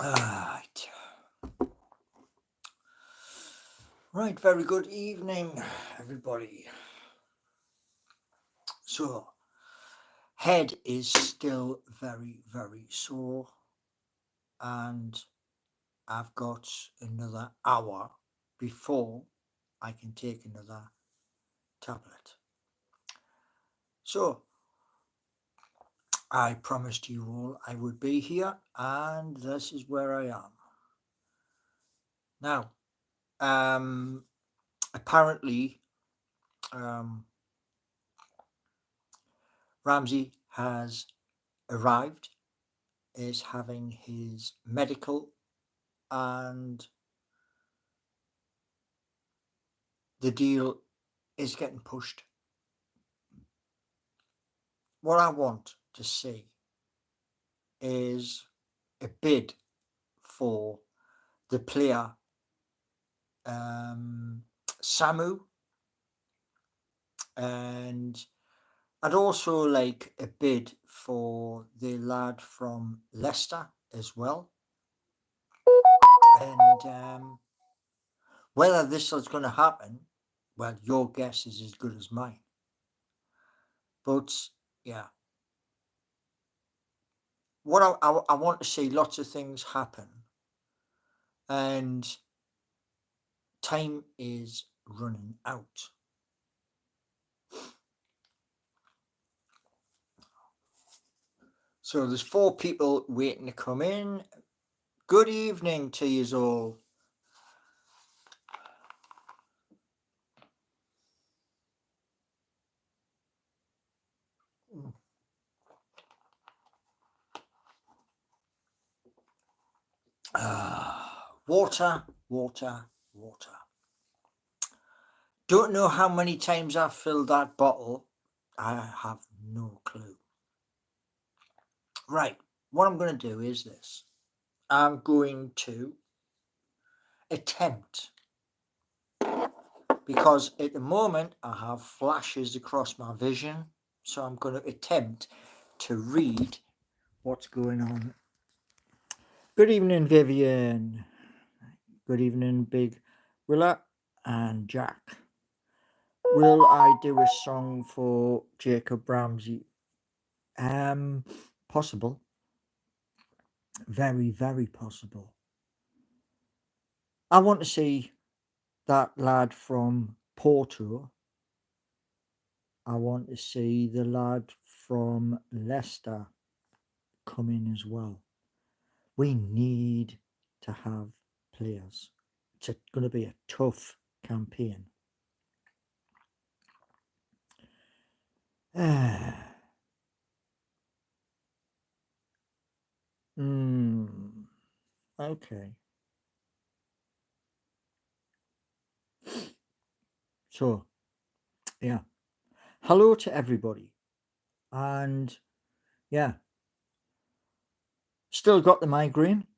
Right. Right, very good evening, everybody. So, head is still very, very sore, and I've got another hour before I can take another tablet. So, I promised you all I would be here, and this is where I am. Now, apparently, um, Ramsey has arrived, is having his medical, and the deal is getting pushed. What I want to see is a bid for the player Samu, and I'd also like a bid for the lad from Leicester as well. And whether this is going to happen, well, your guess is as good as mine. But yeah, what I want to see lots of things happen, and time is running out. So there's 4 people waiting to come in. Good evening to you all. Water, water, water. Don't know how many times I've filled that bottle. I have no clue. Right, what I'm going to do is this. I'm going to attempt, because at the moment I have flashes across my vision, so I'm going to attempt to read what's going on. Good evening, Vivian. Good evening, Big Willa and Jack. Will I do a song for Jacob Ramsey? Possible. Very, very possible. I want to see that lad from Porto. I want to see the lad from Leicester come in as well. We need to have players. It's going to be a tough campaign. Okay. So, yeah. Hello to everybody. And yeah, still got the migraine.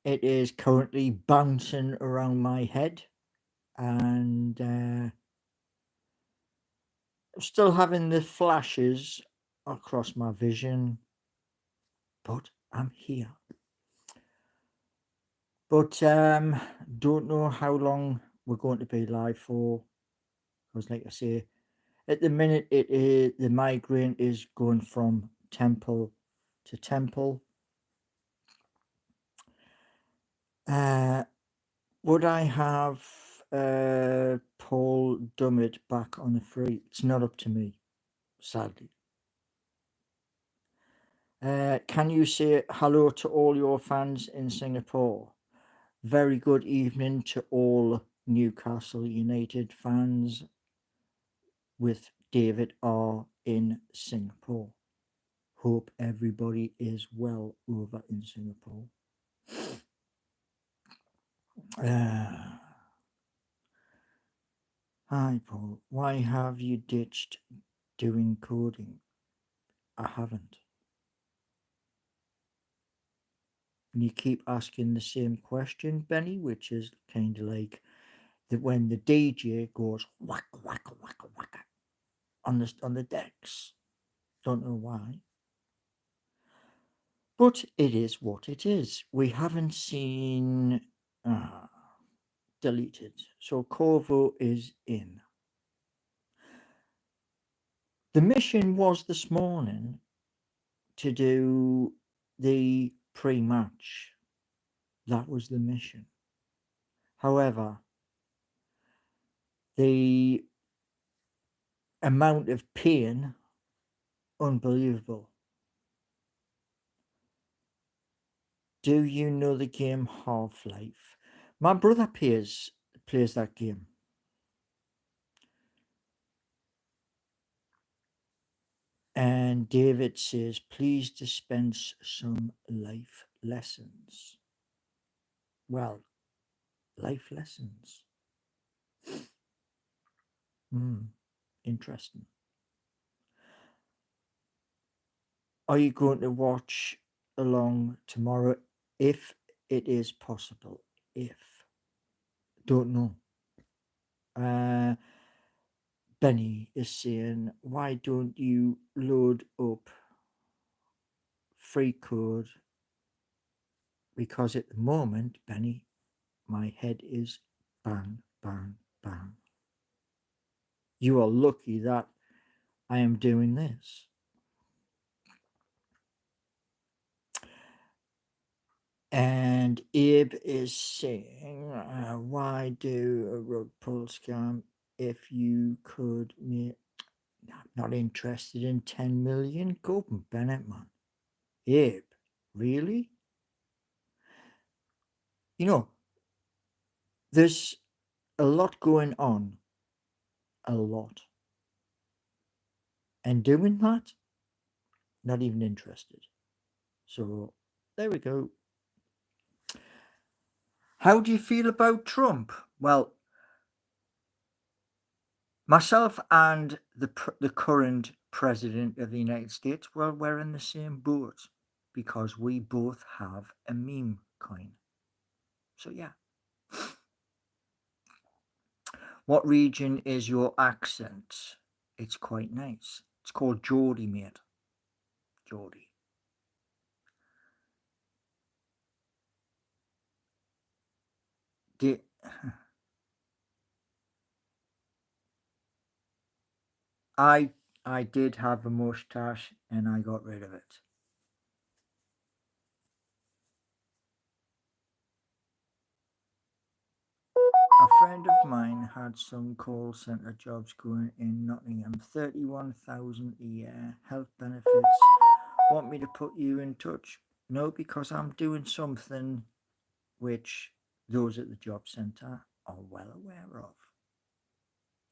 It is currently bouncing around my head, and still having the flashes across my vision, but I'm here. But don't know how long we're going to be live for, because like I say, at the minute it is, the migraine is going from temple to temple. Would I have Paul Dummett back on the free? It's not up to me, sadly. Can you say hello to all your fans in Singapore? Very good evening to all Newcastle United fans with David R in Singapore. Hope everybody is well over in Singapore. Hi Paul, why have you ditched doing coding? I haven't. And you keep asking the same question, Benny, which is kind of like that when the DJ goes whack whack whack whack on the decks. Don't know why. But it is what it is. We haven't seen deleted. So Corvo is in. The mission was this morning to do the pre-match. That was the mission. However, the amount of pain, unbelievable. Do you know the game Half-Life? My brother plays that game. And David says, please dispense some life lessons. Well, life lessons. Interesting. Are you going to watch along tomorrow? If it is possible. If. Don't know. Benny is saying, why don't you load up free code? Because at the moment, Benny, my head is bang, bang, bang. You are lucky that I am doing this. And Abe is saying, why do a rug pull scam if you could make... I'm not interested in 10 million. Gordon Bennett, man. Abe, really? You know, there's a lot going on. A lot. And doing that, not even interested. So, there we go. How do you feel about Trump? Well, myself and the current president of the United States, well, we're in the same boat because we both have a meme coin. So, yeah. What region is your accent? It's quite nice. It's called Geordie, mate. Geordie. I did have a moustache and I got rid of it. A friend of mine had some call centre jobs going in Nottingham, 31,000 a year, health benefits. Want me to put you in touch? No, because I'm doing something which those at the job centre are well aware of.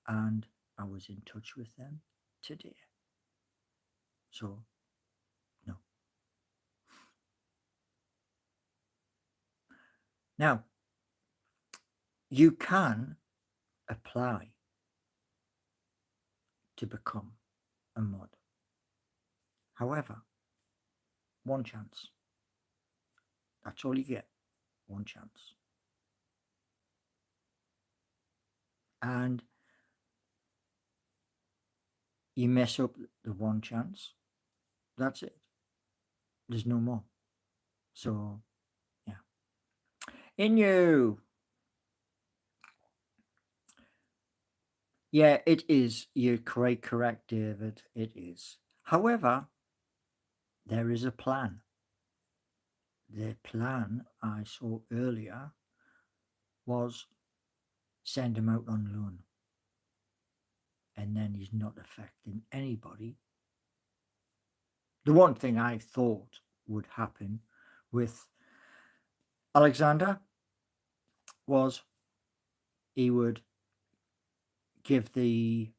And I was in touch with them today. So, no. Now, you can apply to become a mod. However, one chance. That's all you get. One chance. And you mess up the one chance, that's it. There's no more. So, yeah. In you. Yeah, it is. You're quite correct, David. It is. However, there is a plan. The plan I saw earlier was send him out on loan. And then he's not affecting anybody. The one thing I thought would happen with Alexander was he would give the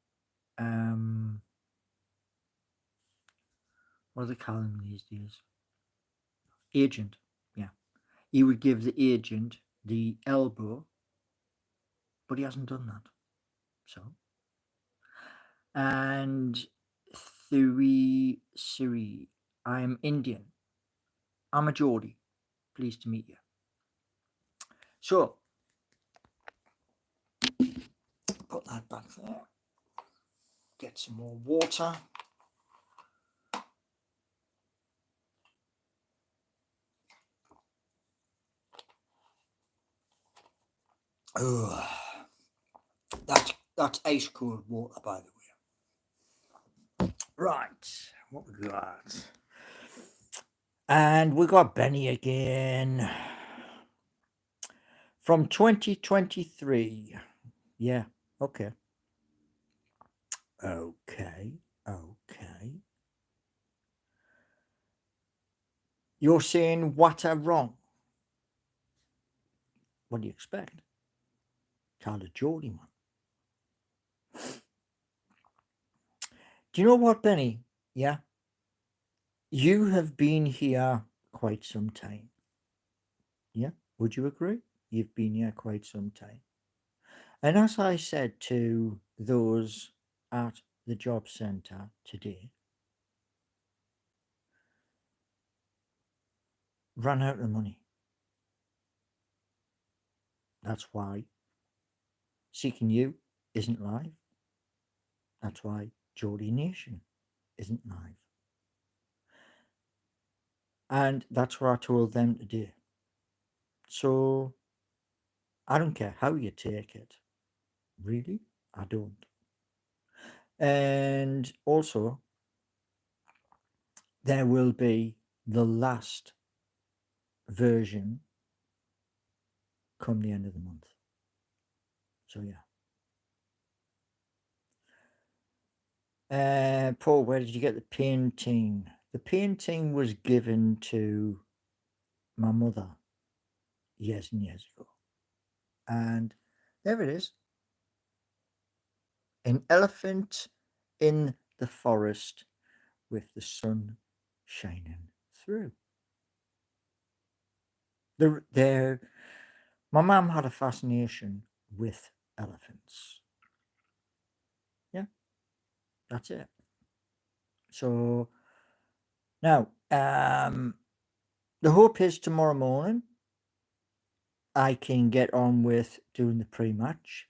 what do they call him these days? Agent, yeah. He would give the agent the elbow, but he hasn't done that. So, and Siri, I'm Indian. I'm a Geordie. Pleased to meet you. So, put that back there. Get some more water. Oh, that's ice cold water, by the way. Right, what we got? And we got Benny again from 2023. Yeah, okay. Okay. You're saying what are wrong? What do you expect? Kind of Geordie, man. Do you know what, Benny? Yeah, you have been here quite some time. Yeah, would you agree? You've been here quite some time. And as I said to those at the job centre today, ran out of money. That's why Seeking You isn't live. That's why Geordie Nation isn't live. And that's what I told them to do. So I don't care how you take it. Really? I don't. And also, there will be the last version come the end of the month. So yeah. Paul, where did you get the painting? The painting was given to my mother years and years ago. And there it is. An elephant in the forest with the sun shining through. My mum had a fascination with elephants. Yeah, that's it. So now, the hope is tomorrow morning I can get on with doing the pre-match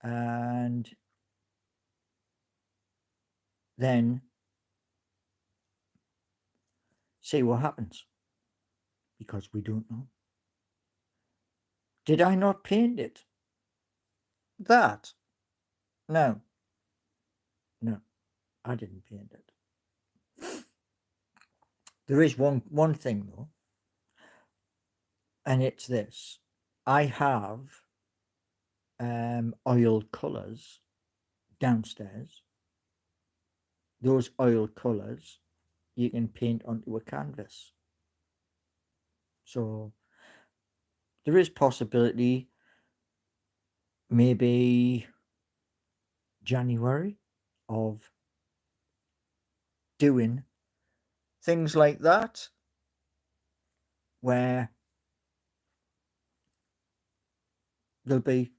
and then see what happens because we don't know. Did I not paint it? That? No, I didn't paint it. There is one thing though, and it's this. I have oil colours downstairs. Those oil colours you can paint onto a canvas. So there is possibility maybe January of doing things like that where there'll be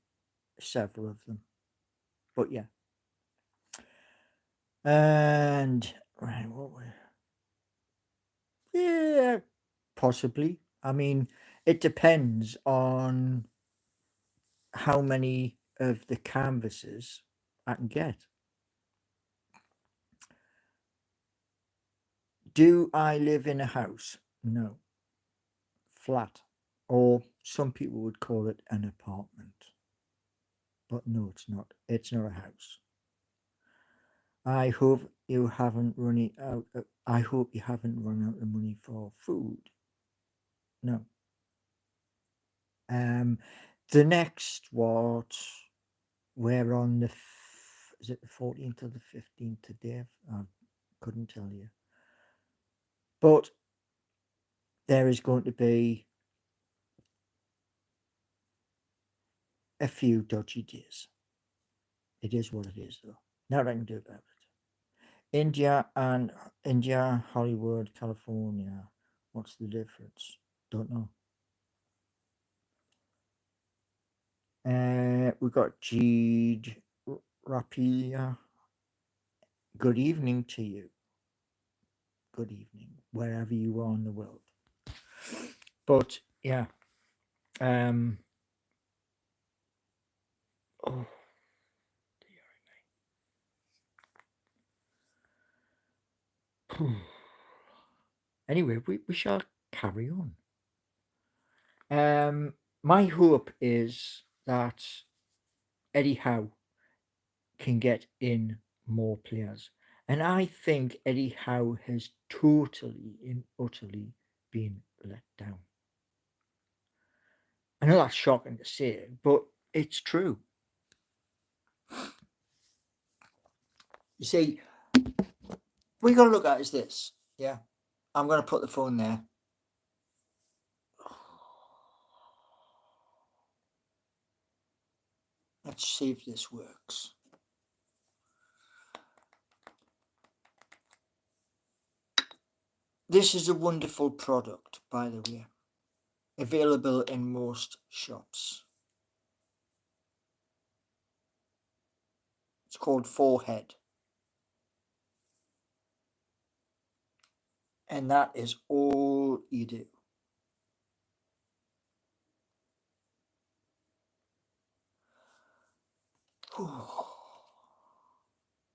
several of them. But yeah. And right, what were yeah, possibly. I mean, it depends on how many of the canvases I can get. Do I live in a house? No. Flat. Or some people would call it an apartment. But no, it's not. It's not a house. I hope you haven't run out. I hope you haven't run out of money for food. No. The next what? We're on the. Is it the 14th or the 15th today? I couldn't tell you. But there is going to be a few dodgy days. It is what it is, though. Nothing I can do about it. India, Hollywood, California. What's the difference? Don't know. We got Jeed Rapia. Good evening to you. Good evening, wherever you are in the world. But yeah, oh dear. Anyway, we shall carry on. my hope is that Eddie Howe can get in more players. And I think Eddie Howe has totally and utterly been let down. I know that's shocking to say, but it's true. You see, we got to look at is this. Yeah, I'm going to put the phone there. Let's see if this works. This is a wonderful product, by the way, available in most shops. It's called Forehead. And that is all you do.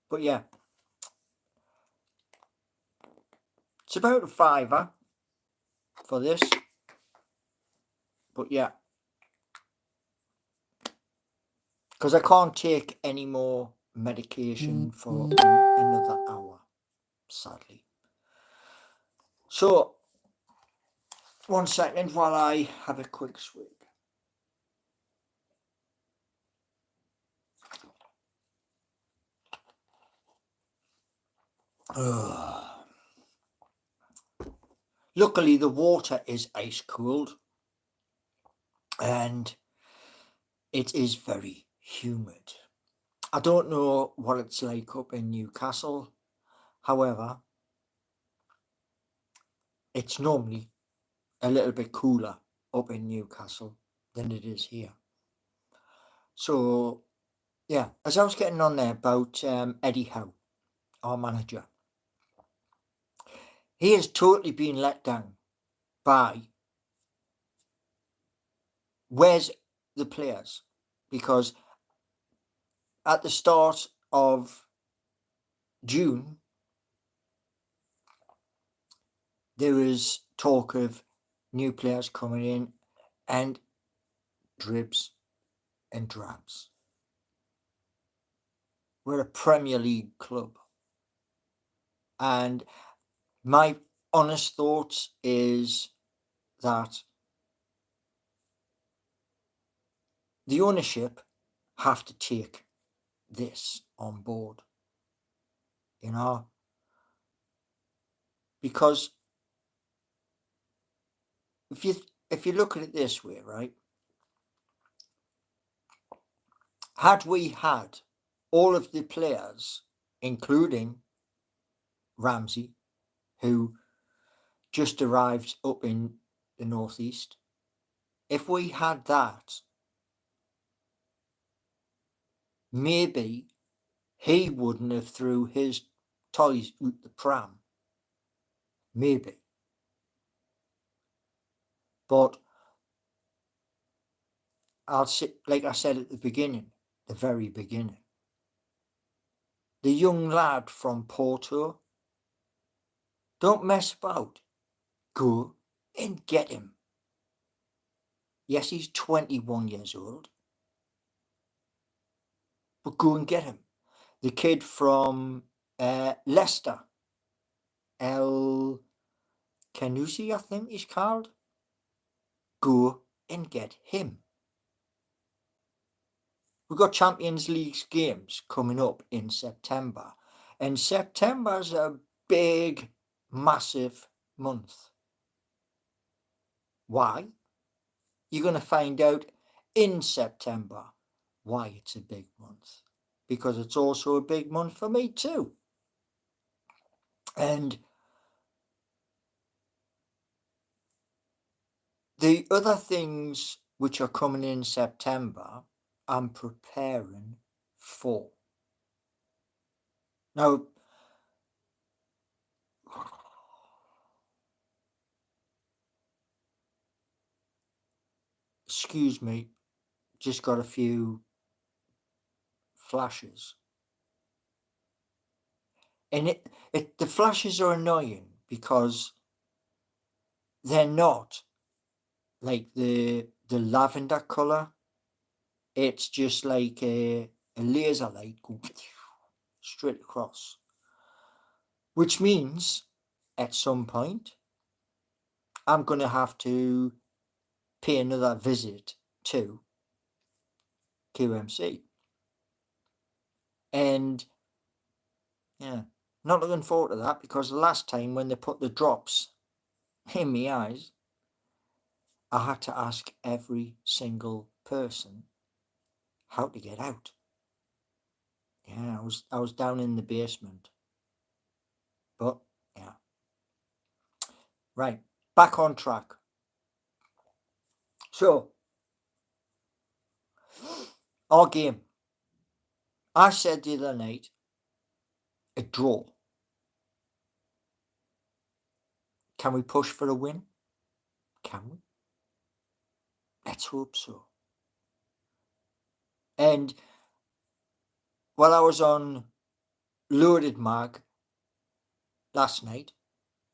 But yeah, it's about a £5 for this. But yeah, because I can't take any more medication for another hour, sadly. So, 1 second while I have a quick swig. Luckily, the water is ice cold and it is very humid. I don't know what it's like up in Newcastle. However, it's normally a little bit cooler up in Newcastle than it is here. So, yeah, as I was getting on there about Eddie Howe, our manager, he has totally been let down by where's the players, because at the start of June there was talk of new players coming in and dribs and drabs. We're a Premier League club, and my honest thoughts is that the ownership have to take this on board, you know, because if you look at it this way, right, had we had all of the players, including Ramsey, who just arrived up in the northeast, if we had that, maybe he wouldn't have threw his toys out the pram. Maybe. But I'll say, like I said at the beginning, the very beginning, the young lad from Porto, don't mess about. Go and get him. Yes, he's 21 years old, but go and get him. The kid from Leicester, El Canusi, I think he's called. Go and get him. We've got Champions League games coming up in September, and September's a big, massive month. Why? You're going to find out in September why it's a big month, because it's also a big month for me too. And the other things which are coming in September, I'm preparing for. Now, excuse me, just got a few flashes. And the flashes are annoying because they're not like the the lavender colour. It's just like a laser light going straight across. Which means at some point I'm going to have to pay another visit to QMC. And yeah, not looking forward to that, because the last time when they put the drops in my eyes, I had to ask every single person how to get out. Yeah, I was down in the basement. But yeah. Right, back on track. So, our game. I said the other night, a draw. Can we push for a win? Can we? Let's hope so. And while I was on Loaded Mag last night,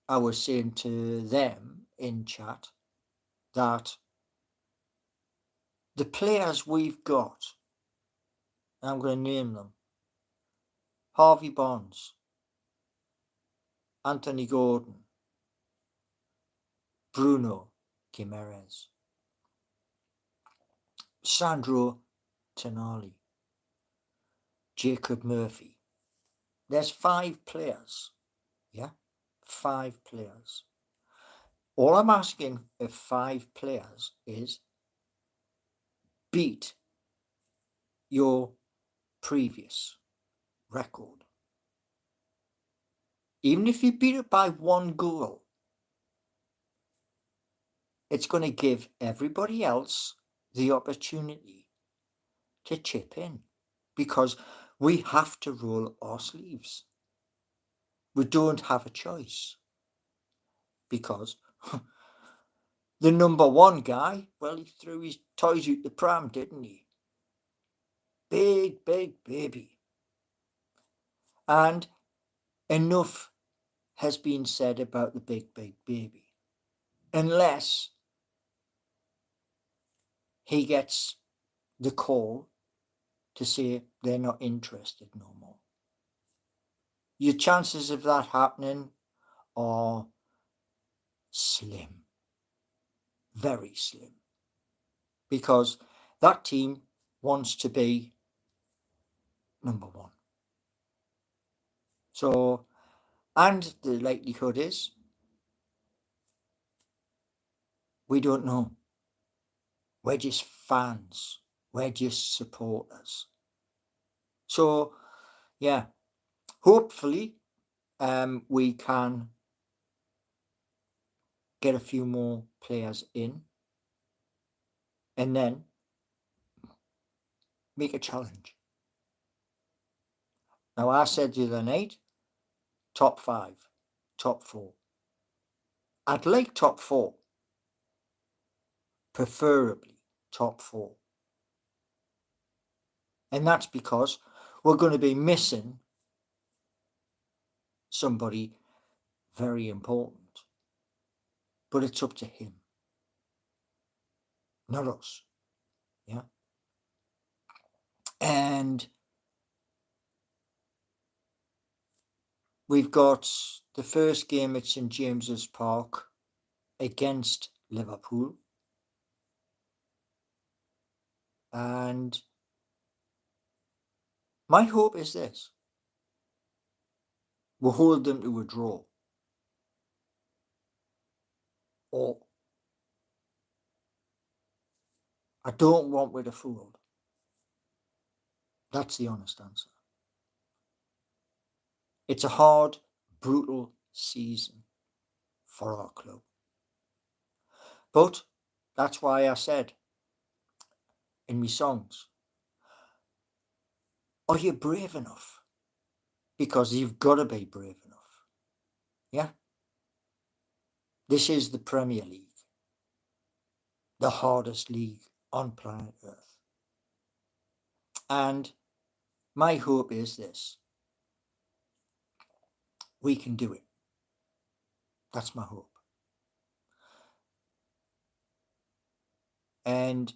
I was saying to them in chat that the players we've got, and I'm going to name them: Harvey Barnes, Anthony Gordon, Bruno Guimaraes, Sandro Tonali, Jacob Murphy. There's 5 players. Yeah, 5 players. All I'm asking of 5 players is beat your previous record. Even if you beat it by 1 goal, it's going to give everybody else the opportunity to chip in, because we have to roll our sleeves. We don't have a choice, because the number 1 guy, well, he threw his toys out the pram, didn't he? Big baby. And enough has been said about the big baby. Unless he gets the call to say they're not interested no more. Your chances of that happening are slim. Very slim. Because that team wants to be number 1. So, and the likelihood is, we don't know. We're just fans. We're just supporters. So, yeah, hopefully we can get a few more players in and then make a challenge. Now, I said the other night, top 5, top 4. I'd like top 4, preferably top 4. And that's because we're going to be missing somebody very important. But it's up to him, not us. Yeah. And we've got the first game at St James's Park against Liverpool. And my hope is this: we'll hold them to a draw. Or I don't want with a fool. That's the honest answer. It's a hard, brutal season for our club. But that's why I said in my songs, are you brave enough? Because you've got to be brave enough. Yeah? This is the Premier League, the hardest league on planet Earth. And my hope is this: we can do it. That's my hope. And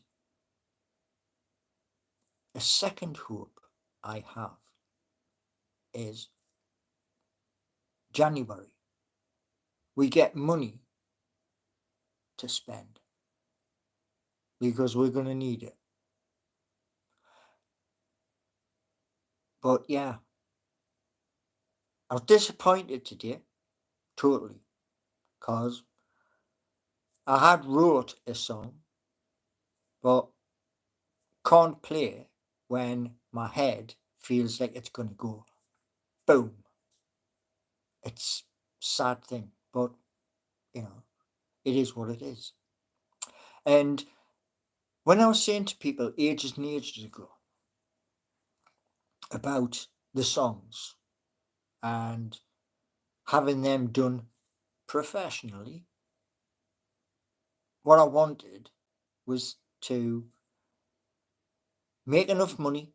a second hope I have is January. We get money to spend because we're going to need it. But yeah, I was disappointed today, totally, because I had wrote a song, but can't play when my head feels like it's going to go boom. It's a sad thing, but it is what it is. And when I was saying to people ages and ages ago about the songs and having them done professionally, what I wanted was to make enough money,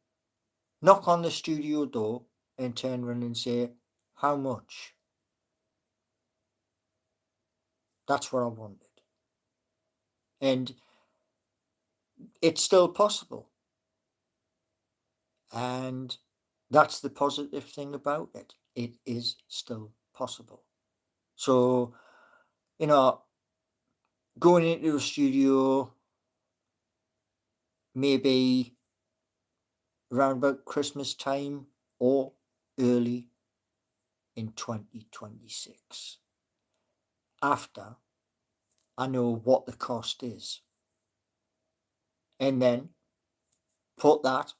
knock on the studio door, and turn around and say, how much? That's what I wanted. And it's still possible. And that's the positive thing about it. It is still possible. So, going into a studio maybe around about Christmas time or early in 2026, after I know what the cost is, and then put that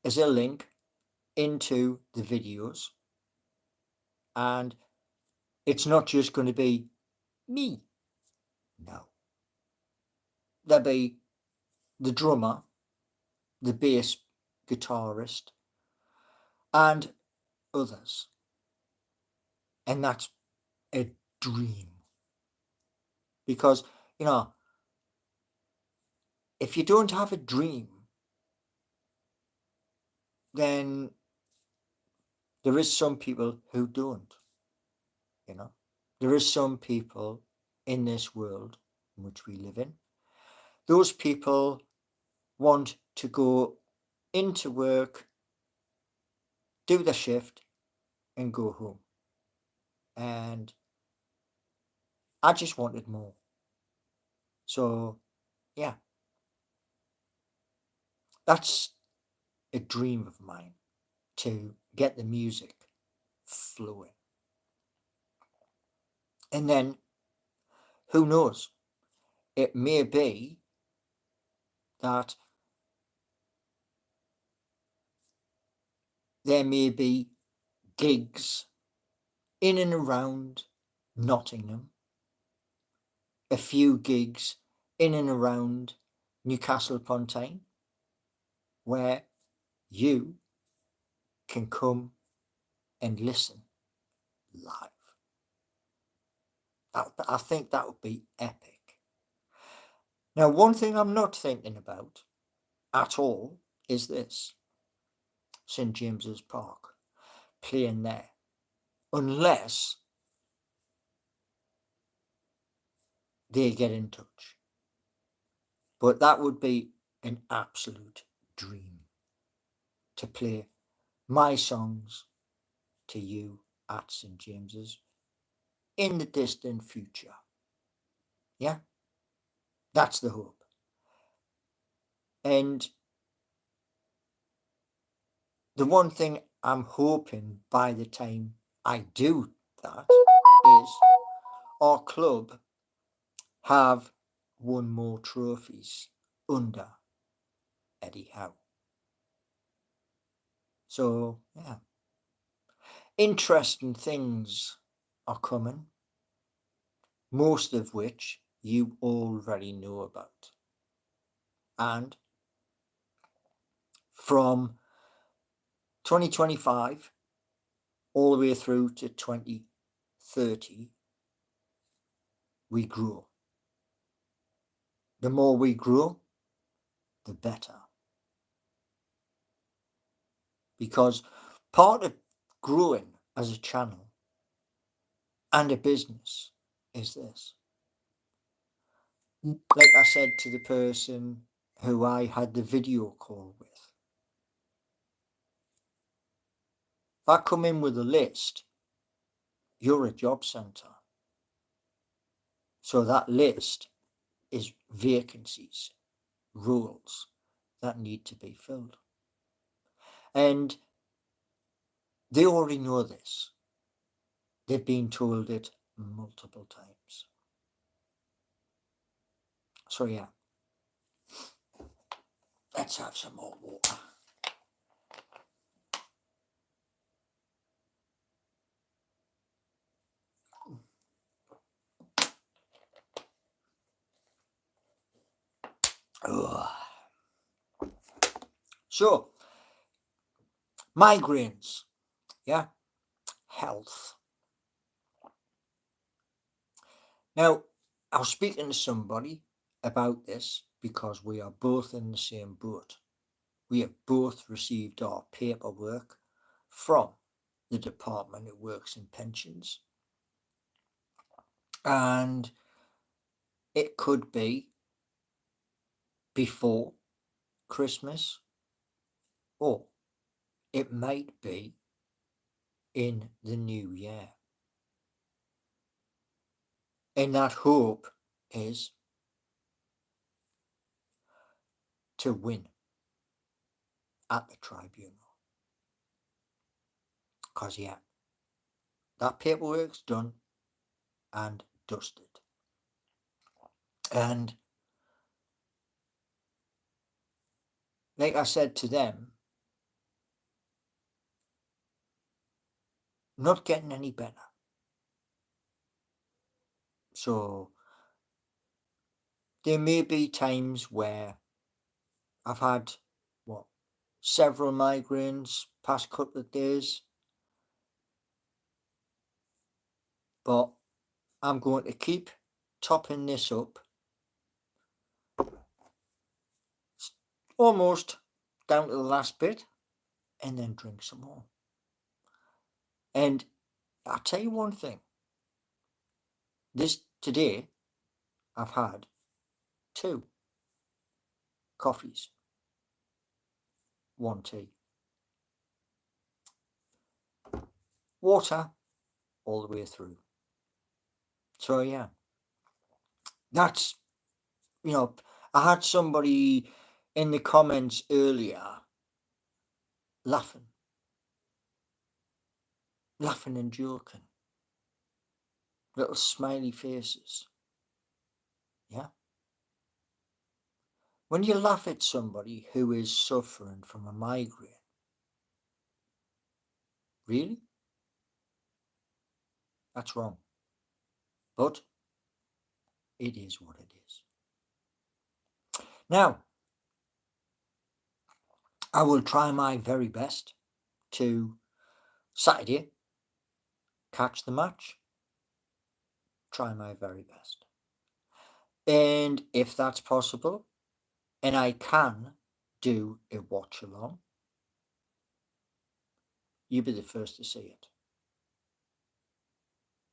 as a link into the videos. And it's not just going to be me. No. There'll be the drummer, the bass guitarist, and others. And that's a dream. Because, if you don't have a dream, then there is some people who don't. There is some people in this world in which we live in. Those people want to go into work, do the shift, and go home. And I just wanted more. So, yeah, that's a dream of mine, to get the music flowing. And then, who knows? It may be that there may be gigs in and around Nottingham, a few gigs in and around Newcastle upon Tyne, where you can come and listen live. I think that would be epic. Now, one thing I'm not thinking about at all is this: St James's Park, playing there, unless they get in touch. But that would be an absolute dream, to play my songs to you at St James's in the distant future. Yeah, that's the hope. And the one thing I'm hoping by the time I do that is our club have won more trophies under Eddie Howe. So, yeah, interesting things are coming, most of which you already know about. And from 2025 all the way through to 2030, we grow. The more we grow, the better. Because part of growing as a channel and a business is this: like I said to the person who I had the video call with, if I come in with a list, you're a job centre. So that list is vacancies, roles that need to be filled. And they already know this. They've been told it multiple times. So yeah, let's have some more water. Ugh. So, migraines, yeah, health. Now, I was speaking to somebody about this because we are both in the same boat. We have both received our paperwork from the Department of Works and Pensions. And it could be before Christmas, or it might be in the new year. And that hope is to win at the tribunal. Because, yeah, that paperwork's done and dusted. And like I said to them, not getting any better. So there may be times where I've had, several migraines past couple of days. But I'm going to keep topping this up almost down to the last bit and then drink some more. And I'll tell you one thing. Today I've had 2 coffees, 1 tea, water all the way through. So yeah, that's, I had somebody in the comments earlier laughing and joking, little smiley faces. Yeah. When you laugh at somebody who is suffering from a migraine, really? That's wrong. But it is what it is. Now, I will try my very best to Saturday catch the match. Try my very best. And if that's possible, and I can do a watch along, you'll be the first to see it.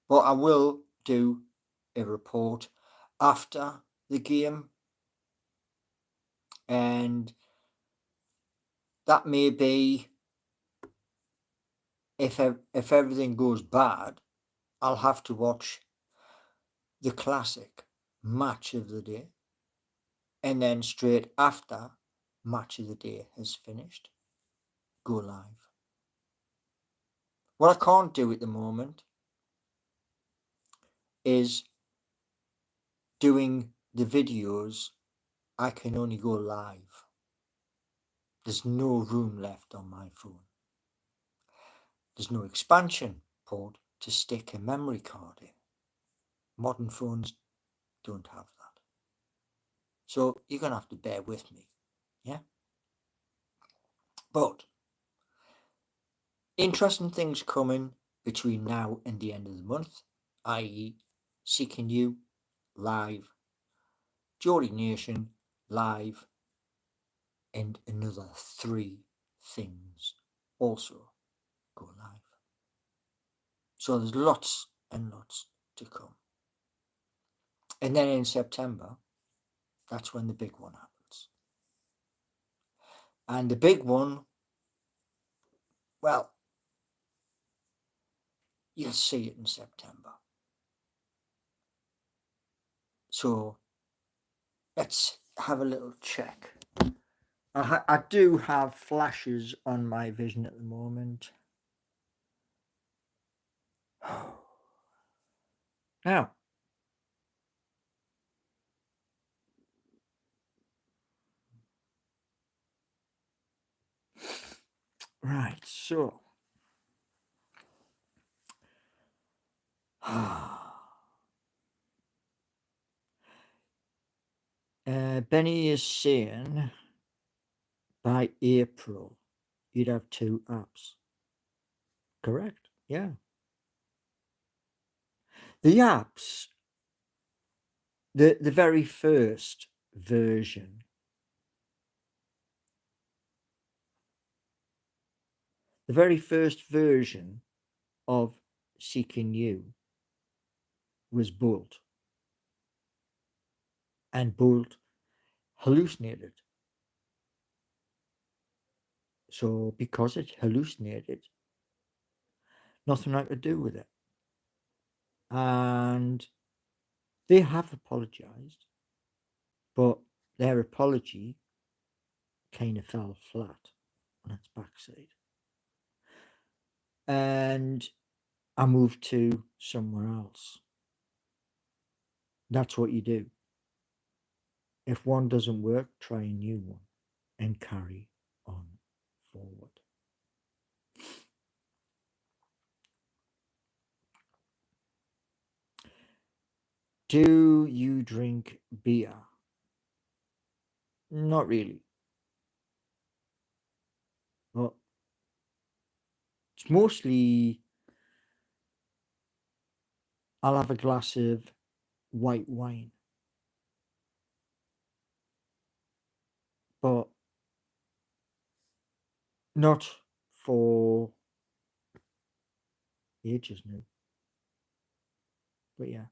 But I will do a report after the game, and that may be, if everything goes bad, I'll have to watch the classic match of the day, and then straight after match of the day has finished, go live. What I can't do at the moment is doing the videos. I can only go live. There's no room left on my phone. There's no expansion port to stick a memory card in. Modern phones don't have that. So you're going to have to bear with me. Yeah? But interesting things coming between now and the end of the month, i.e. Seeking You live, Geordie Nation live, and another 3 things also go live. So there's lots and lots to come. And then in September, That's when the big one happens. And the big one, well, you'll see it in September. So let's have a little check. I do have flashes on my vision at the moment. Now, right, so Benny is saying by April you'd have 2 apps. Correct? Yeah. The apps, the very first version, of Seeking You was Bolt, and Bolt hallucinated. So because it hallucinated, nothing I could do with it. And they have apologized, but their apology kind of fell flat on its backside. And I moved to somewhere else. That's what you do. If one doesn't work, try a new one and carry on forward. Do you drink beer? Not really. Well, it's mostly I'll have a glass of white wine. But not for ages now. But yeah.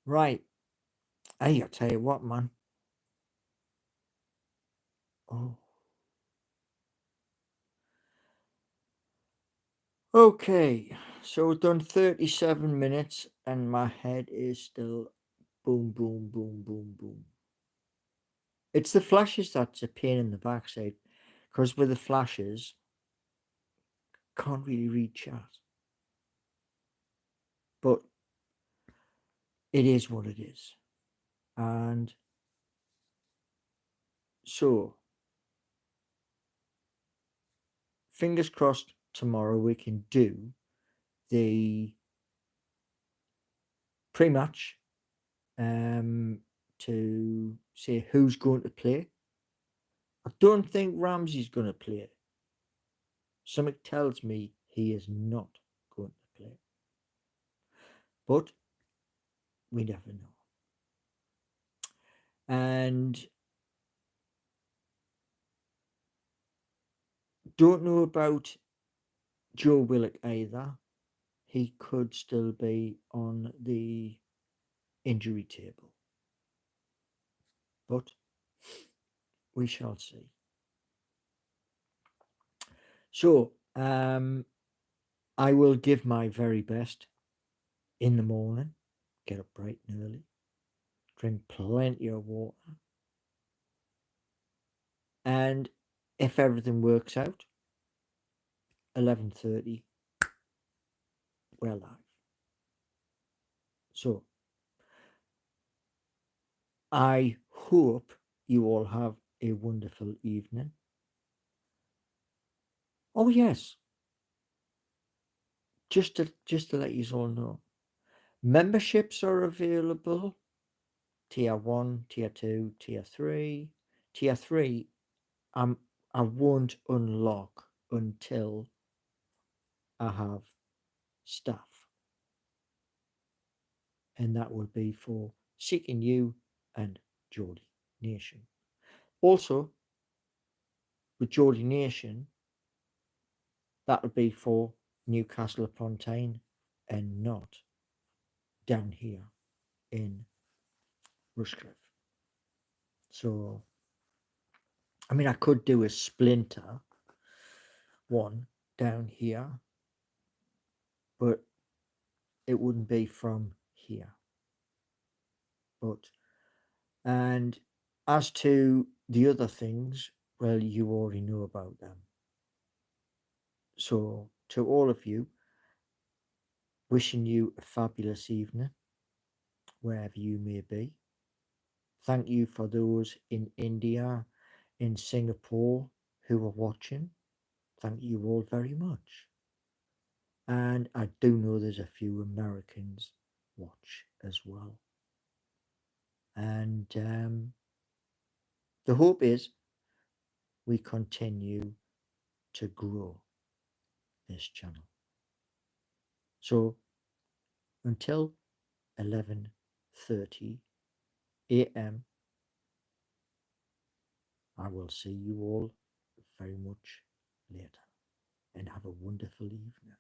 Right. Hey, I tell you what, man. Oh. Okay. So we've done 37 minutes and my head is still boom, boom, boom, boom, boom. It's the flashes that's a pain in the backside. Because with the flashes, can't really read chat. But it is what it is. And so, fingers crossed tomorrow we can do the pre-match to say who's going to play. I don't think Ramsey's going to play. Something tells me he is not going to play. But we never know. And don't know about Joe Willock either. He could still be on the injury table. But we shall see. So, I will give my very best in the morning. Get up bright and early. Drink plenty of water. And if everything works out, 11:30, we're live. So, I hope you all have a wonderful evening. Oh yes, just to let you all know, memberships are available. Tier 1, Tier 2, Tier 3. Tier 3, I won't unlock until I have staff. And that will be for Seeking You and Geordie Nation. Also, with Geordie Nation, that would be for Newcastle upon Tyne and not down here in Rushcliffe. So, I mean, I could do a splinter one down here, but it wouldn't be from here. But, and as to the other things, well, you already know about them. So, to all of you, wishing you a fabulous evening, wherever you may be. Thank you for those in India, in Singapore who are watching. Thank you all very much. And I do know there's a few Americans watch as well. And the hope is we continue to grow this channel. So until 11:30 a.m., I will see you all very much later, and have a wonderful evening.